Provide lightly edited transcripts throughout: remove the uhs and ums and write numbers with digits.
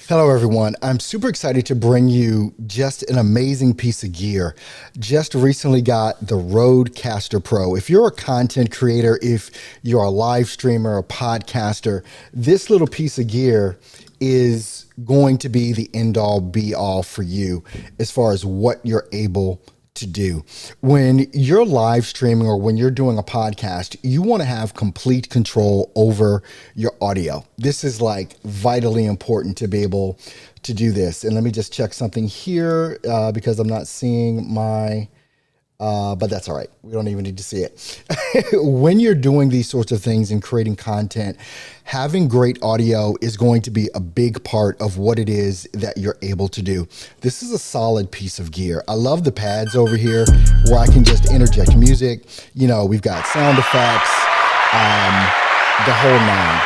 Hello, everyone. I'm super excited to bring you just an amazing piece of gear. Just recently got the RodeCasterPro. If you're a content creator, if you're a live streamer, a podcaster, this little piece of gear is going to be the end all be all for you as far as what you're able to do. When you're live streaming or when you're doing a podcast, you want to have complete control over your audio. This is like vitally important to be able to do this. And let me just check something here because I'm not seeing my but that's all right. We don't even need to see it. When you're doing these sorts of things and creating content, having great audio is going to be a big part of what it is that you're able to do. This is a solid piece of gear. I love the pads over here where I can just interject music. You know, we've got sound effects, the whole nine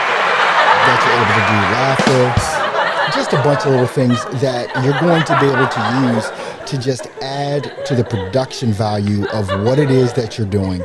that you're able to do, laughter, just a bunch of little things that you're going to be able to use to just add to the production value of what it is that you're doing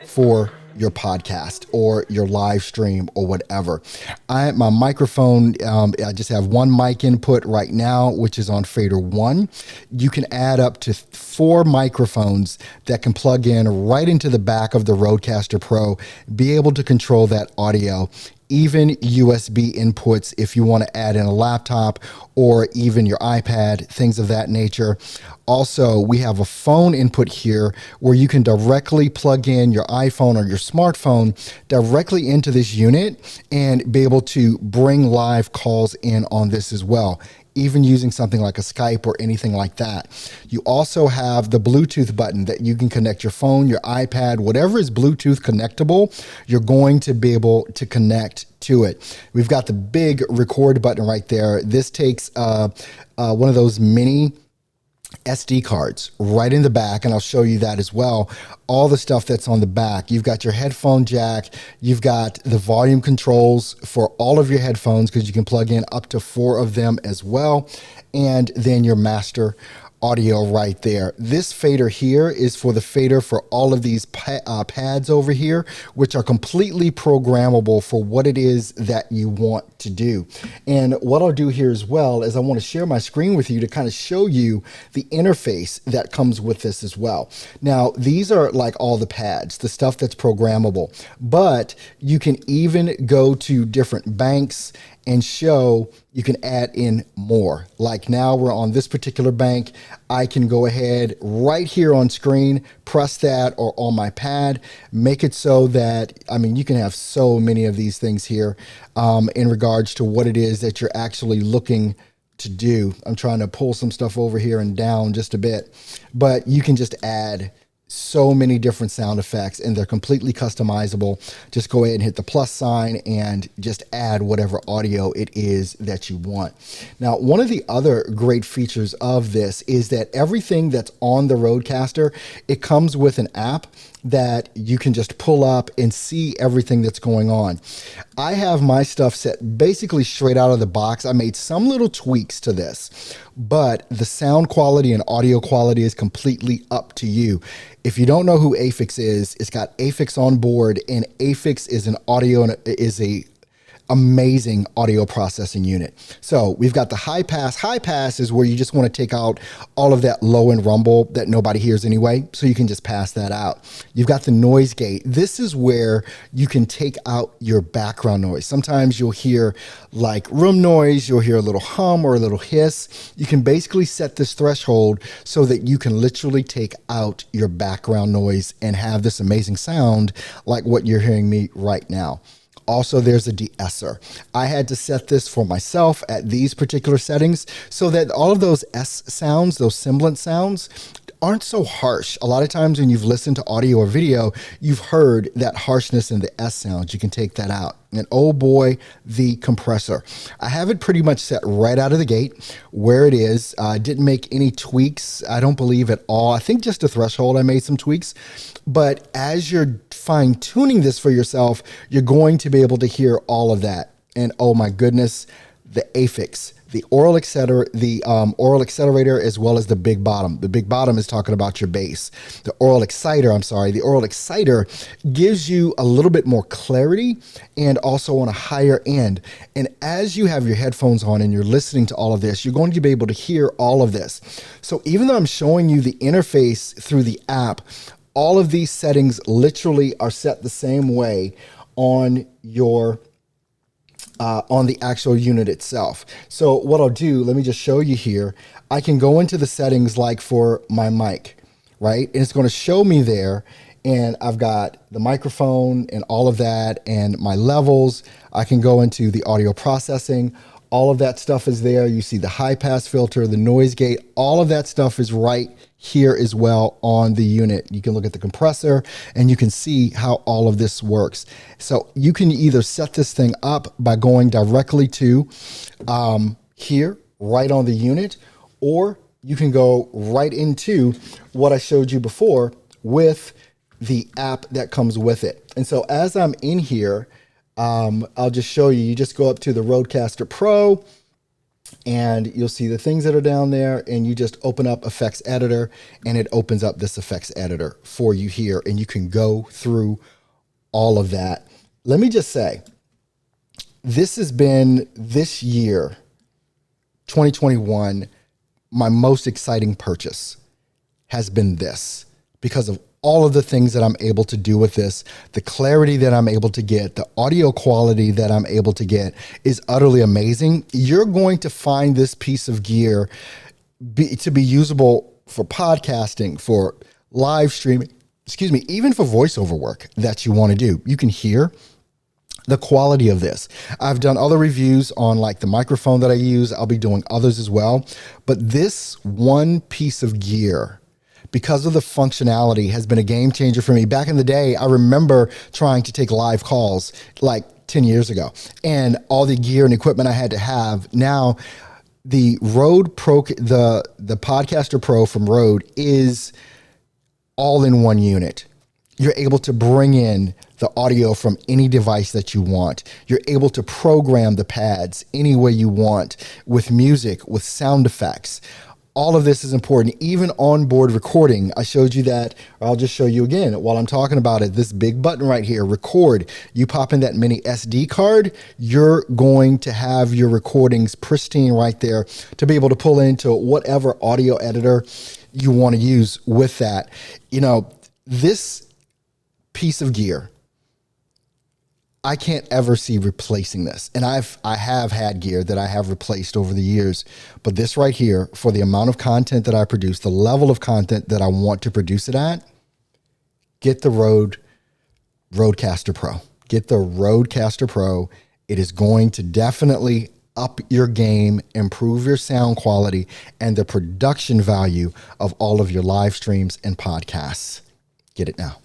for your podcast or your live stream or whatever. My microphone, I just have one mic input right now, which is on fader 1. You can add up to 4 microphones that can plug in right into the back of the RodeCasterPro, be able to control that audio. Even USB inputs if you want to add in a laptop or even your iPad, things of that nature. Also, we have a phone input here where you can directly plug in your iPhone or your smartphone directly into this unit and be able to bring live calls in on this as well, even using something like a Skype or anything like that. You also have the Bluetooth button that you can connect your phone, your iPad, whatever is Bluetooth connectable, you're going to be able to connect to it. We've got the big record button right there. This takes one of those mini SD cards right in the back, and I'll show you that as well. All the stuff that's on the back. You've got your headphone jack. You've got the volume controls for all of your headphones because you can plug in up to 4 of them as well. And then your master audio right there. This fader here is for the fader for all of these pads over here, which are completely programmable for what it is that you want to do. And what I'll do here as well is I want to share my screen with you to kind of show you the interface that comes with this as well. Now, these are like all the pads, the stuff that's programmable, but you can even go to different banks and show you can add in more. Like now we're on this particular bank. I can go ahead right here on screen, press that or on my pad, make it so that, I mean, you can have so many of these things here in regards to what it is that you're actually looking to do. I'm trying to pull some stuff over here and down just a bit, but you can just add so many different sound effects and they're completely customizable. Just go ahead and hit the plus sign and just add whatever audio it is that you want. Now, one of the other great features of this is that everything that's on the RodeCaster, it comes with an app that you can just pull up and see everything that's going on. I have my stuff set basically straight out of the box. I made some little tweaks to this, but the sound quality and audio quality is completely up to you. If you don't know who Afix is, it's got Afix on board, and Afix is an audio and is a amazing audio processing unit. So we've got the high pass. High pass is where you just want to take out all of that low end rumble that nobody hears anyway, so you can just pass that out. You've got the noise gate. This is where you can take out your background noise. Sometimes you'll hear like room noise, you'll hear a little hum or a little hiss. You can basically set this threshold so that you can literally take out your background noise and have this amazing sound like what you're hearing me right now. Also, there's a de-esser. I had to set this for myself at these particular settings so that all of those S sounds, those sibilant sounds, aren't so harsh. A lot of times when you've listened to audio or video, you've heard that harshness in the S sounds. You can take that out. And oh boy, the compressor. I have it pretty much set right out of the gate where it is. I didn't make any tweaks, I don't believe at all. I think just a threshold, I made some tweaks. But as you're fine tuning this for yourself, you're going to be able to hear all of that. And oh my goodness, the Affix, the Oral Accelerator, as well as the Big Bottom. The Big Bottom is talking about your bass. The Oral Exciter gives you a little bit more clarity and also on a higher end. And as you have your headphones on and you're listening to all of this, you're going to be able to hear all of this. So even though I'm showing you the interface through the app, all of these settings literally are set the same way on your on the actual unit itself. So what I'll do, let me just show you here. I can go into the settings like for my mic, right? And it's going to show me there. And I've got the microphone and all of that and my levels. I can go into the audio processing. All of that stuff is there. You see the high pass filter, the noise gate, all of that stuff is right here as well on the unit. You can look at the compressor and you can see how all of this works. So you can either set this thing up by going directly to here, right on the unit, or you can go right into what I showed you before with the app that comes with it. And so as I'm in here, I'll just show you, you just go up to the RodeCaster Pro and you'll see the things that are down there, and you just open up Effects Editor and it opens up this Effects Editor for you here, and you can go through all of that. Let me just say, this has been this year, 2021, my most exciting purchase has been this, because of all of the things that I'm able to do with this, the clarity that I'm able to get, the audio quality that I'm able to get is utterly amazing. You're going to find this piece of gear to be usable for podcasting, for live streaming, even for voiceover work that you want to do. You can hear the quality of this. I've done other reviews on like the microphone that I use. I'll be doing others as well. But this one piece of gear, because of the functionality, has been a game changer for me. Back in the day, I remember trying to take live calls like 10 years ago, and all the gear and equipment I had to have. Now, the Rode Pro, the Podcaster Pro from Rode is all in one unit. You're able to bring in the audio from any device that you want. You're able to program the pads any way you want, with music, with sound effects. All of this is important, even onboard recording. I showed you that. I'll just show you again while I'm talking about it. This big button right here, record. You pop in that mini SD card, you're going to have your recordings pristine right there to be able to pull into whatever audio editor you want to use with that. You know, this piece of gear, I can't ever see replacing this. And I have had gear that I have replaced over the years, but this right here, for the amount of content that I produce, the level of content that I want to produce it at, get the RodeCaster Pro. Get the RodeCaster Pro. It is going to definitely up your game, improve your sound quality, and the production value of all of your live streams and podcasts. Get it now.